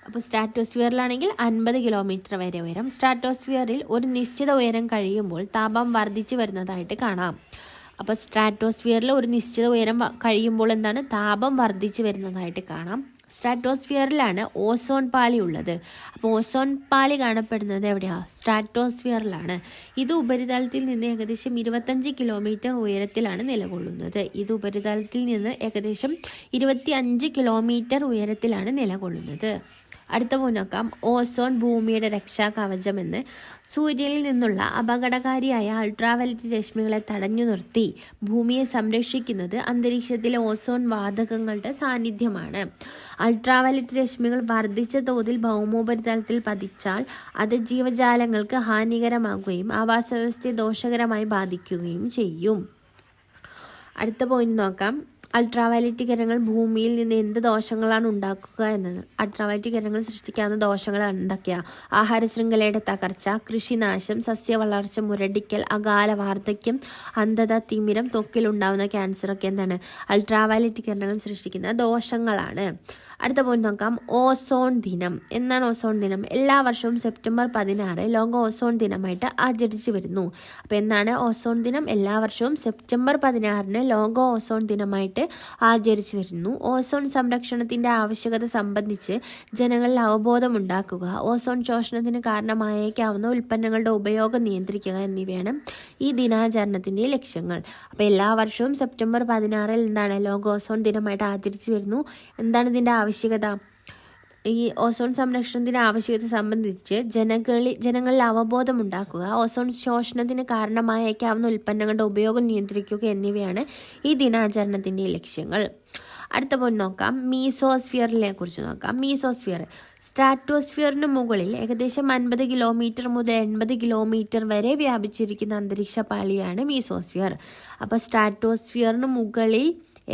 S1: അപ്പോൾ സ്ട്രാറ്റോസ്ഫിയറിലാണെങ്കിൽ 50 കിലോമീറ്റർ വരെ ഉയരം. സ്ട്രാറ്റോസ്ഫിയറിൽ ഒരു നിശ്ചിത ഉയരം കഴിയുമ്പോൾ താപം വർദ്ധിച്ചു വരുന്നതായിട്ട് കാണാം. അപ്പോൾ സ്ട്രാറ്റോസ്ഫിയറിൽ ഒരു നിശ്ചിത ഉയരം കഴിയുമ്പോൾ എന്താണ്? താപം വർദ്ധിച്ചു വരുന്നതായിട്ട് കാണാം. സ്ട്രാറ്റോസ്ഫിയറിലാണ് ഓസോൺ പാളി ഉള്ളത്. അപ്പോൾ ഓസോൺ പാളി കാണപ്പെടുന്നത് എവിടെയാണ്? സ്ട്രാറ്റോസ്ഫിയറിലാണ്. ഇത് ഉപരിതലത്തിൽ നിന്ന് ഏകദേശം 25 കിലോമീറ്റർ ഉയരത്തിലാണ് നിലകൊള്ളുന്നത്. ഇത് ഉപരിതലത്തിൽ നിന്ന് ഏകദേശം 25 കിലോമീറ്റർ ഉയരത്തിലാണ് നിലകൊള്ളുന്നത്. അടുത്ത നോക്കാം, ഓസോൺ ഭൂമിയുടെ രക്ഷാ കവചമെന്ന്. സൂര്യനിൽ നിന്നുള്ള അപകടകാരിയായ അൾട്രാവയലറ്റ് രശ്മികളെ തടഞ്ഞു നിർത്തി ഭൂമിയെ സംരക്ഷിക്കുന്നത് അന്തരീക്ഷത്തിലെ ഓസോൺ വാതകങ്ങളുടെ സാന്നിധ്യമാണ്. അൾട്രാവയലറ്റ് രശ്മികൾ വർദ്ധിച്ച തോതിൽ ഭൗമോപരിതലത്തിൽ പതിച്ചാൽ അത് ജീവജാലങ്ങൾക്ക് ഹാനികരമാകുകയും ആവാസവ്യവസ്ഥയെ ദോഷകരമായി ബാധിക്കുകയും ചെയ്യും. അടുത്ത പോയിന്റ് നോക്കാം, അൾട്രാവയലറ്റ് കിരണങ്ങൾ ഭൂമിയിൽ നിന്ന് എന്ത് ദോഷങ്ങളാണ് ഉണ്ടാക്കുക എന്നത്. അൾട്രാവയലറ്റ് കിരണങ്ങൾ സൃഷ്ടിക്കാവുന്ന ദോഷങ്ങൾ എന്തൊക്കെയാണ്? ആഹാര ശൃംഖലയുടെ തകർച്ച, കൃഷിനാശം, സസ്യവളർച്ച മുരടിക്കൽ, അകാല വാർദ്ധക്യം, അന്ധത, തിമിരം, ത്വക്കിലുണ്ടാവുന്ന ക്യാൻസറൊക്കെ എന്താണ്? അൾട്രാവയലറ്റ് കിരണങ്ങൾ സൃഷ്ടിക്കുന്ന ദോഷങ്ങളാണ്. അടുത്ത പോയിന്റ് നോക്കാം, ഓസോൺ ദിനം. എന്നാണ് ഓസോൺ ദിനം? എല്ലാ വർഷവും സെപ്റ്റംബർ 16 ലോക ഓസോൺ ദിനമായിട്ട് ആചരിച്ചു വരുന്നു. അപ്പോൾ എന്നാണ് ഓസോൺ ദിനം? എല്ലാ വർഷവും സെപ്റ്റംബർ 16 ലോക ഓസോൺ ദിനമായിട്ട് ആചരിച്ചു വരുന്നു. ഓസോൺ സംരക്ഷണത്തിൻ്റെ ആവശ്യകത സംബന്ധിച്ച് ജനങ്ങളിൽ അവബോധം ഉണ്ടാക്കുക, ഓസോൺ ശോഷണത്തിന് കാരണമായേക്കാവുന്ന ഉൽപ്പന്നങ്ങളുടെ ഉപയോഗം നിയന്ത്രിക്കുക എന്നിവയാണ് ഈ ദിനാചരണത്തിൻ്റെ ലക്ഷ്യങ്ങൾ. അപ്പോൾ എല്ലാ വർഷവും സെപ്റ്റംബർ 16 എന്താണ്? ലോക ഓസോൺ ദിനമായിട്ട് ആചരിച്ചു വരുന്നു. എന്താണ് ഇതിൻ്റെ ആവശ്യകത? ഈ ഓസോൺ സംരക്ഷണത്തിൻ്റെ ആവശ്യകത സംബന്ധിച്ച് ജനങ്ങളിൽ അവബോധം ഉണ്ടാക്കുക, ഓസോൺ ശോഷണത്തിന് കാരണമായേക്കാവുന്ന ഉൽപ്പന്നങ്ങളുടെ ഉപയോഗം നിയന്ത്രിക്കുക എന്നിവയാണ് ഈ ദിനാചരണത്തിൻ്റെ ലക്ഷ്യങ്ങൾ. അടുത്ത പോയിന്റ് നോക്കാം, മീസോസ്ഫിയറിനെ കുറിച്ച് നോക്കാം. മീസോസ്ഫിയർ സ്ട്രാറ്റോസ്ഫിയറിന് മുകളിൽ ഏകദേശം 50 കിലോമീറ്റർ മുതൽ 80 കിലോമീറ്റർ വരെ വ്യാപിച്ചിരിക്കുന്ന അന്തരീക്ഷ പാളിയാണ് മീസോസ്ഫിയർ. അപ്പോൾ സ്ട്രാറ്റോസ്ഫിയറിന് മുകളിൽ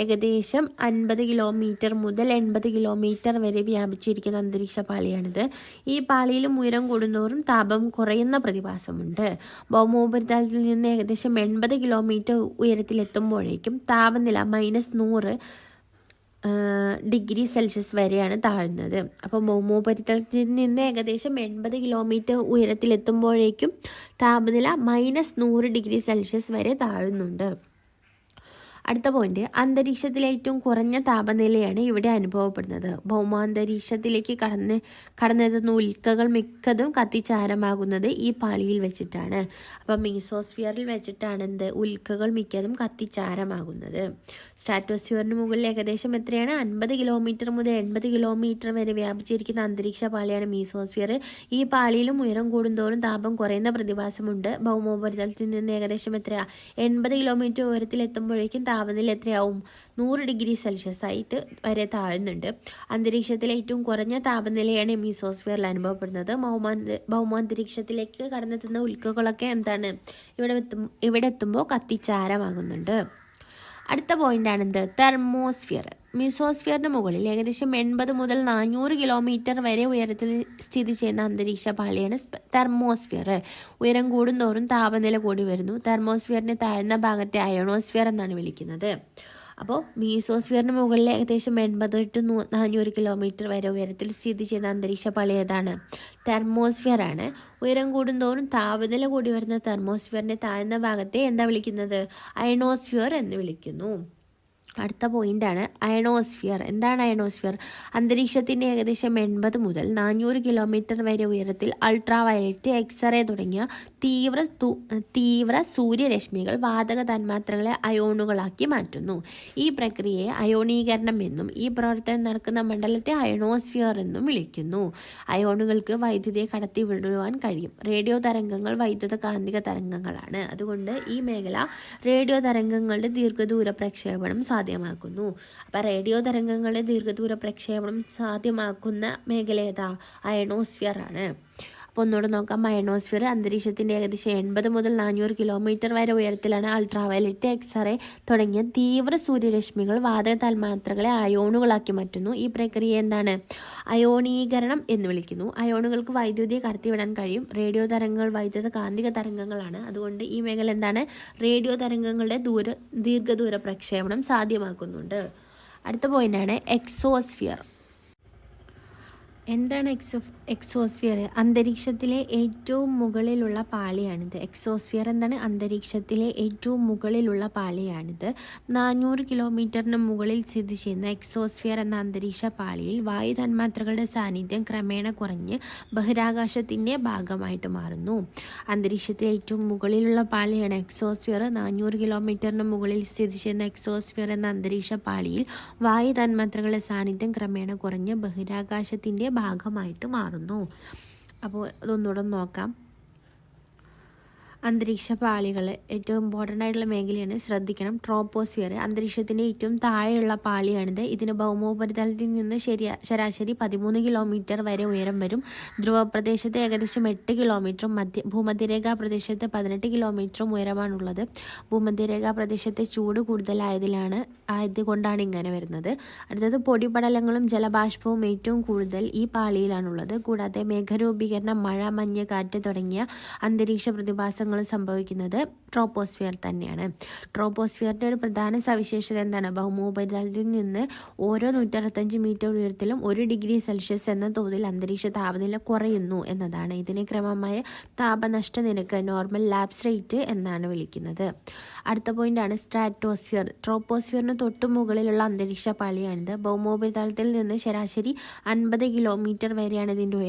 S1: ഏകദേശം 50 കിലോമീറ്റർ മുതൽ 80 കിലോമീറ്റർ വരെ വ്യാപിച്ചിരിക്കുന്ന അന്തരീക്ഷ പാളിയാണിത്. ഈ പാളിയിലും ഉയരം കൂടുന്തോറും താപം കുറയുന്ന പ്രതിഭാസമുണ്ട്. ഭൗമോപരിതലത്തിൽ നിന്ന് ഏകദേശം 80 കിലോമീറ്റർ ഉയരത്തിലെത്തുമ്പോഴേക്കും താപനില -100 ഡിഗ്രി സെൽഷ്യസ് വരെയാണ് താഴുന്നത്. അപ്പോൾ ഭൗമോപരിതലത്തിൽ നിന്ന് ഏകദേശം 80 കിലോമീറ്റർ ഉയരത്തിലെത്തുമ്പോഴേക്കും താപനില -100 ഡിഗ്രി സെൽഷ്യസ് വരെ താഴുന്നുണ്ട്. അടുത്ത പോയിന്റ്, അന്തരീക്ഷത്തിലെ ഏറ്റവും കുറഞ്ഞ താപനിലയാണ് ഇവിടെ അനുഭവപ്പെടുന്നത്. ഭൗമാന്തരീക്ഷത്തിലേക്ക് കടന്നെത്തുന്ന ഉൽക്കകൾ മിക്കതും കത്തിച്ചാരമാകുന്നത് ഈ പാളിയിൽ വെച്ചിട്ടാണ്. അപ്പം മീസോസ്ഫിയറിൽ വെച്ചിട്ടാണ് ഉൽക്കകൾ മിക്കതും കത്തിച്ചാരമാകുന്നത്. സ്ട്രാറ്റോസ്ഫിയറിന് മുകളിൽ ഏകദേശം എത്രയാണ് 50 കിലോമീറ്റർ മുതൽ 80 കിലോമീറ്റർ വരെ വ്യാപിച്ചിരിക്കുന്ന അന്തരീക്ഷ പാളിയാണ് മീസോസ്ഫിയർ. ഈ പാളിയിലും ഉയരം കൂടുന്തോറും താപം കുറയുന്ന പ്രതിഭാസമുണ്ട്. ഭൗമോപരിതലത്തിൽ നിന്ന് ഏകദേശം 80 കിലോമീറ്റർ ഉയരത്തിലെത്തുമ്പോഴേക്കും താപനില എത്രയാവും 100 ഡിഗ്രി സെൽഷ്യസ് ആയിട്ട് വരെ താഴുന്നുണ്ട്. അന്തരീക്ഷത്തിലെ ഏറ്റവും കുറഞ്ഞ താപനിലയാണ് മീസോസ്ഫിയറിൽ അനുഭവപ്പെടുന്നത്. ഭൗമാന്തരീക്ഷത്തിലേക്ക് കടന്നെത്തുന്ന ഉൽക്കകളൊക്കെ എന്താണ് ഇവിടെ എത്തുമ്പോൾ കത്തിച്ചാരമാകുന്നുണ്ട്. അടുത്ത പോയിന്റാണ് തെർമോസ്ഫിയർ. മീസോസ്ഫിയറിന് മുകളിൽ ഏകദേശം 80 മുതൽ 400 കിലോമീറ്റർ വരെ ഉയരത്തിൽ സ്ഥിതി ചെയ്യുന്ന അന്തരീക്ഷ പാളിയാണ് തെർമോസ്ഫിയർ. ഉയരം കൂടുന്തോറും താപനില കൂടി വരുന്നു. തെർമോസ്ഫിയറിന് താഴ്ന്ന ഭാഗത്തെ അയണോസ്ഫിയർ എന്നാണ് വിളിക്കുന്നത്. അപ്പോൾ മീസോസ്ഫിയറിന് മുകളിൽ ഏകദേശം 80 to 400 കിലോമീറ്റർ വരെ ഉയരത്തിൽ സ്ഥിതി ചെയ്യുന്ന അന്തരീക്ഷ പാളി ഏതാണ്? തെർമോസ്ഫിയർ ആണ്. ഉയരം കൂടുന്തോറും താപനില കൂടി വരുന്ന തെർമോസ്ഫിയറിന്റെ താഴ്ന്ന ഭാഗത്തെ എന്താ വിളിക്കുന്നത്? അയണോസ്ഫിയർ എന്ന് വിളിക്കുന്നു. അടുത്ത പോയിന്റാണ് അയണോസ്ഫിയർ. എന്താണ് അയണോസ്ഫിയർ? അന്തരീക്ഷത്തിൻ്റെ ഏകദേശം 80 മുതൽ 400 കിലോമീറ്റർ വരെ ഉയരത്തിൽ അൾട്രാവയലറ്റ്, എക്സ്റേ തുടങ്ങിയ തീവ്ര സൂര്യരശ്മികൾ വാതക തന്മാത്രകളെ അയോണുകളാക്കി മാറ്റുന്നു. ഈ പ്രക്രിയയെ അയോണീകരണം എന്നും ഈ പ്രവർത്തനം നടക്കുന്ന മണ്ഡലത്തെ അയണോസ്ഫിയർ എന്നും വിളിക്കുന്നു. അയോണുകൾക്ക് വൈദ്യുതിയെ കടത്തിവിടുവാൻ കഴിയും. റേഡിയോ തരംഗങ്ങൾ വൈദ്യുത കാന്തിക തരംഗങ്ങളാണ്. അതുകൊണ്ട് ഈ മേഖല റേഡിയോ തരംഗങ്ങളുടെ ദീർഘദൂര പ്രക്ഷേപണം സാധ്യമാക്കുന്നു. അപ്പം റേഡിയോ തരംഗങ്ങളുടെ ദീർഘദൂര പ്രക്ഷേപണം സാധ്യമാക്കുന്ന മേഖല ഏതാ? അയണോസ്ഫിയർ ആണ്. അപ്പോൾ ഒന്നുകൂടെ നോക്കാം. അയണോസ്ഫിയർ അന്തരീക്ഷത്തിൻ്റെ ഏകദേശം 80 മുതൽ 400 കിലോമീറ്റർ വരെ ഉയരത്തിലാണ് അൾട്രാവയലറ്റ്, എക്സ്റേ തുടങ്ങിയ തീവ്ര സൂര്യരശ്മികൾ വാതക തന്മാത്രകളെ അയോണുകളാക്കി മാറ്റുന്നു. ഈ പ്രക്രിയ എന്താണ്? അയോണീകരണം എന്ന് വിളിക്കുന്നു. അയോണുകൾക്ക് വൈദ്യുതിയെ കടത്തിവിടാൻ കഴിയും. റേഡിയോ തരംഗങ്ങൾ വൈദ്യുത കാന്തിക തരംഗങ്ങളാണ്. അതുകൊണ്ട് ഈ മേഖല എന്താണ്? റേഡിയോ തരംഗങ്ങളുടെ ദീർഘദൂര പ്രക്ഷേപണം സാധ്യമാക്കുന്നുണ്ട്. അടുത്ത പോയിന്റാണ് എക്സോസ്ഫിയർ. എന്താണ് എക്സോസ്ഫിയർ? അന്തരീക്ഷത്തിലെ ഏറ്റവും മുകളിലുള്ള പാളിയാണിത്. എക്സോസ്ഫിയർ എന്താണ്? അന്തരീക്ഷത്തിലെ ഏറ്റവും മുകളിലുള്ള പാളിയാണിത്. 400 കിലോമീറ്ററിന് മുകളിൽ സ്ഥിതി ചെയ്യുന്ന എക്സോസ്ഫിയർ എന്ന അന്തരീക്ഷ പാളിയിൽ വായു തന്മാത്രകളുടെ സാന്നിധ്യം ക്രമേണ കുറഞ്ഞ് ബഹിരാകാശത്തിൻ്റെ ഭാഗമായിട്ട് മാറുന്നു. അന്തരീക്ഷത്തിലെ ഏറ്റവും മുകളിലുള്ള പാളിയാണ് എക്സോസ്ഫിയർ. 400 കിലോമീറ്ററിന് മുകളിൽ സ്ഥിതി ചെയ്യുന്ന എക്സോസ്ഫിയർ എന്ന അന്തരീക്ഷ പാളിയിൽ വായു തന്മാത്രകളുടെ സാന്നിധ്യം ക്രമേണ കുറഞ്ഞ് ബഹിരാകാശത്തിൻ്റെ ഭാഗമായിട്ട് മാറുന്നു. അപ്പോൾ അതൊന്നുകൂടെ നോക്കാം. അന്തരീക്ഷ പാളികൾ ഏറ്റവും ഇമ്പോർട്ടൻ്റ് ആയിട്ടുള്ള മേഖലയാണ്, ശ്രദ്ധിക്കണം. ട്രോപ്പോസ്ഫിയർ അന്തരീക്ഷത്തിൻ്റെ ഏറ്റവും താഴെയുള്ള പാളിയാണിത്. ഇതിന് ഭൗമോപരിതലത്തിൽ നിന്ന് ശരാശരി 13 കിലോമീറ്റർ വരെ ഉയരം വരും. ധ്രുവപ്രദേശത്ത് ഏകദേശം 8 കിലോമീറ്ററും ഭൂമധ്യരേഖാ പ്രദേശത്ത് 18 കിലോമീറ്ററും ഉയരമാണുള്ളത്. ഭൂമധ്യരേഖാ പ്രദേശത്തെ ചൂട് ആയതുകൊണ്ടാണ് ഇങ്ങനെ വരുന്നത്. അടുത്തത് പൊടിപടലങ്ങളും ജലബാഷ്പവും ഏറ്റവും കൂടുതൽ ഈ പാളിയിലാണുള്ളത്. കൂടാതെ മേഘരൂപീകരണം, മഴ, മഞ്ഞ്, കാറ്റ് തുടങ്ങിയ അന്തരീക്ഷ പ്രതിഭാസങ്ങൾ സംഭവിക്കുന്നത് ട്രോപ്പോസ്ഫിയർ തന്നെയാണ്. ട്രോപ്പോസ്ഫിയറിന്റെ ഒരു പ്രധാന സവിശേഷത എന്താണ്? ഭൗമോപരിതലത്തിൽ നിന്ന് ഓരോ 165 മീറ്റർ ഉയരത്തിലും 1 ഡിഗ്രി സെൽഷ്യസ് എന്ന തോതിൽ അന്തരീക്ഷ താപനില കുറയുന്നു എന്നതാണ്. ഇതിനെ ക്രമമായ താപനഷ്ട നിരക്ക്, നോർമൽ ലാപ്സ് റേറ്റ് എന്നാണ് വിളിക്കുന്നത്. അടുത്ത പോയിന്റാണ് സ്ട്രാറ്റോസ്ഫിയർ. ട്രോപ്പോസ്ഫിയറിന് തൊട്ടു മുകളിലുള്ള അന്തരീക്ഷ പാളിയാണിത്. ഭൗമോപരിതലത്തിൽ നിന്ന് ശരാശരി 50 കിലോമീറ്റർ വരെയാണ് ഇതിൻ്റെ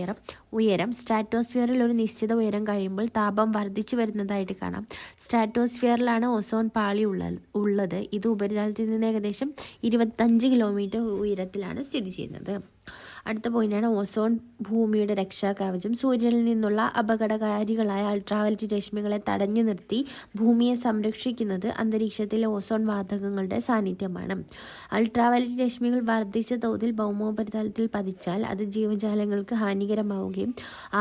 S1: ഉയരം. സ്ട്രാറ്റോസ്ഫിയറിൽ ഒരു നിശ്ചിത ഉയരം കഴിയുമ്പോൾ താപം വർദ്ധിച്ചു വരുന്നതായിട്ട് കാണാം. സ്ട്രാറ്റോസ്ഫിയറിലാണ് ഓസോൺ പാളി ഉള്ളത്. ഇത് ഉപരിതലത്തിൽ നിന്ന് ഏകദേശം 25 കിലോമീറ്റർ ഉയരത്തിലാണ് സ്ഥിതി ചെയ്യുന്നത്. അടുത്ത പോയിന്റാണ് ഓസോൺ ഭൂമിയുടെ രക്ഷാകവചം. സൂര്യനിൽ നിന്നുള്ള അപകടകാരികളായ അൾട്രാവയലറ്റ് രശ്മികളെ തടഞ്ഞു നിർത്തി ഭൂമിയെ സംരക്ഷിക്കുന്നത് അന്തരീക്ഷത്തിലെ ഓസോൺ വാതകങ്ങളുടെ സാന്നിധ്യമാണ്. അൾട്രാവയലറ്റ് രശ്മികൾ വർദ്ധിച്ച തോതിൽ ഭൗമോപരിതലത്തിൽ പതിച്ചാൽ അത് ജീവജാലങ്ങൾക്ക് ഹാനികരമാവുകയും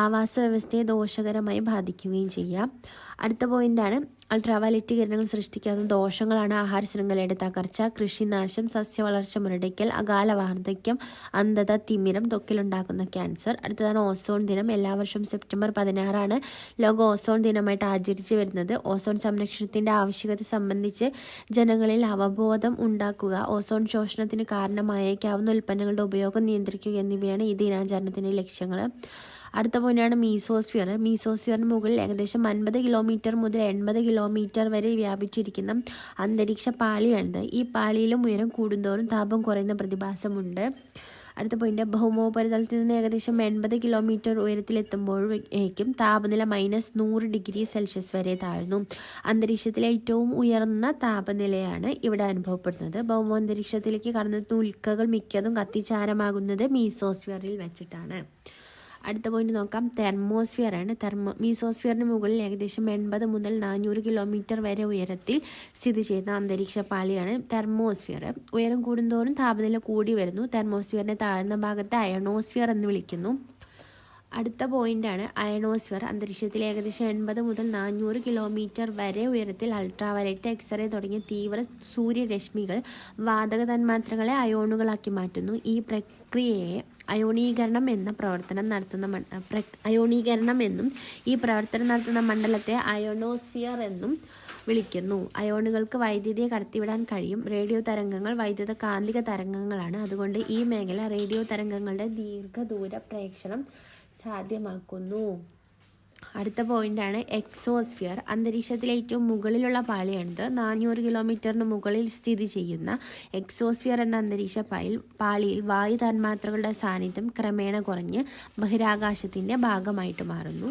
S1: ആവാസ വ്യവസ്ഥയെ ദോഷകരമായി ബാധിക്കുകയും ചെയ്യാം. അടുത്ത പോയിന്റാണ് അൾട്രാവയലറ്റ് കിരണങ്ങൾ സൃഷ്ടിക്കാവുന്ന ദോഷങ്ങളാണ് ആഹാര ശൃംഖലയുടെ തകർച്ച, കൃഷിനാശം, സസ്യവളർച്ച മുരടിക്കൽ, അകാല വാർദ്ധക്യം, അന്ധത, തിമിരം, ത്വക്കിലുണ്ടാക്കുന്ന ക്യാൻസർ. അടുത്തതാണ് ഓസോൺ ദിനം. എല്ലാ വർഷവും സെപ്റ്റംബർ 16 ലോക ഓസോൺ ദിനമായിട്ട് ആചരിച്ചു വരുന്നത്. ഓസോൺ സംരക്ഷണത്തിന്റെ ആവശ്യകത സംബന്ധിച്ച് ജനങ്ങളിൽ അവബോധം ഉണ്ടാക്കുക, ഓസോൺ ശോഷണത്തിന് കാരണമായേക്കാവുന്ന ഉൽപ്പന്നങ്ങളുടെ ഉപയോഗം നിയന്ത്രിക്കുക എന്നിവയാണ് ഈ ദിനാചരണത്തിന്റെ ലക്ഷ്യങ്ങൾ. അടുത്ത പോയിന്റാണ് മീസോസ്ഫിയർ. മീസോസ്ഫിയറിന് മുകളിൽ ഏകദേശം 50 കിലോമീറ്റർ മുതൽ 80 കിലോമീറ്റർ വരെ വ്യാപിച്ചിരിക്കുന്ന അന്തരീക്ഷ പാളിയാണിത്. ഈ പാളിയിലും ഉയരം കൂടുന്തോറും താപം കുറയുന്ന പ്രതിഭാസമുണ്ട്. അടുത്ത പോയിന്റ്, ഭൗമോപരിതലത്തിൽ നിന്ന് ഏകദേശം 80 കിലോമീറ്റർ ഉയരത്തിലെത്തുമ്പോഴേക്കും താപനില -100 ഡിഗ്രി സെൽഷ്യസ് വരെ താഴ്ന്നു. അന്തരീക്ഷത്തിലെ ഏറ്റവും ഉയർന്ന താപനിലയാണ് ഇവിടെ അനുഭവപ്പെടുന്നത്. ഭൗമാന്തരീക്ഷത്തിലേക്ക് കടന്നെത്തുന്ന ഉൽക്കകൾ മിക്കതും കത്തിച്ചാരമാകുന്നത് മീസോസ്ഫിയറിൽ വെച്ചിട്ടാണ്. അടുത്ത പോയിന്റ് നോക്കാം, തെർമോസ്ഫിയർ ആണ്. മീസോസ്ഫിയറിന് മുകളിൽ ഏകദേശം 80 മുതൽ 400 കിലോമീറ്റർ വരെ ഉയരത്തിൽ സ്ഥിതി ചെയ്യുന്ന അന്തരീക്ഷ പാളിയാണ് തെർമോസ്ഫിയർ. ഉയരം കൂടുന്തോറും താപനില കൂടി വരുന്നു. തെർമോസ്ഫിയറിന്റെ താഴ്ന്ന ഭാഗത്തെ അയണോസ്ഫിയർ എന്ന് വിളിക്കുന്നു. അടുത്ത പോയിന്റാണ് അയണോസ്ഫിയർ. അന്തരീക്ഷത്തിൽ ഏകദേശം 80 മുതൽ 400 കിലോമീറ്റർ വരെ ഉയരത്തിൽ അൾട്രാവയലറ്റ്, എക്സ്റേ തുടങ്ങിയ തീവ്ര സൂര്യരശ്മികൾ വാതക തന്മാത്രകളെ അയോണുകളാക്കി മാറ്റുന്നു. ഈ പ്രക്രിയയെ അയോണീകരണം എന്നും ഈ പ്രവർത്തനം നടത്തുന്ന മണ്ഡലത്തെ അയോണോസ്ഫിയർ എന്നും വിളിക്കുന്നു. അയോണുകൾക്ക് വൈദ്യുതിയെ കടത്തിവിടാൻ കഴിയും. റേഡിയോ തരംഗങ്ങൾ വൈദ്യുത കാന്തിക തരംഗങ്ങളാണ്. അതുകൊണ്ട് ഈ മേഖല റേഡിയോ തരംഗങ്ങളുടെ ദീർഘദൂര പ്രേക്ഷണം സാധ്യമാക്കുന്നു. അടുത്ത പോയിന്റാണ് എക്സോസ്ഫിയർ. അന്തരീക്ഷത്തിലെ ഏറ്റവും മുകളിലുള്ള പാളിയാണിത്. 400 കിലോമീറ്ററിന് മുകളിൽ സ്ഥിതി ചെയ്യുന്ന എക്സോസ്ഫിയർ എന്ന അന്തരീക്ഷ പാളിയിൽ വായു തന്മാത്രകളുടെ സാന്നിധ്യം ക്രമേണ കുറഞ്ഞ് ബഹിരാകാശത്തിൻ്റെ ഭാഗമായിട്ട് മാറുന്നു.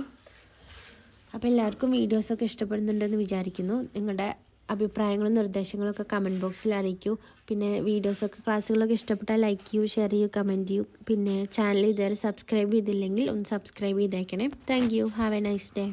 S1: അപ്പോൾ എല്ലാവർക്കും വീഡിയോസൊക്കെ ഇഷ്ടപ്പെടുന്നുണ്ടെന്ന് വിചാരിക്കുന്നു. നിങ്ങളുടെ അഭിപ്രായങ്ങളും നിർദ്ദേശങ്ങളൊക്കെ കമൻറ്റ് ബോക്സിൽ അറിയിക്കൂ. പിന്നെ വീഡിയോസൊക്കെ ക്ലാസ്സുകളൊക്കെ ഇഷ്ടപ്പെട്ടാൽ ലൈക്ക് ചെയ്യൂ, ഷെയർ ചെയ്യൂ, കമൻറ്റ് ചെയ്യൂ. പിന്നെ ചാനൽ ഇതുവരെ സബ്സ്ക്രൈബ് ചെയ്തില്ലെങ്കിൽ ഒന്ന് സബ്സ്ക്രൈബ് ചെയ്തേക്കണേ. Thank you. Have A nice day.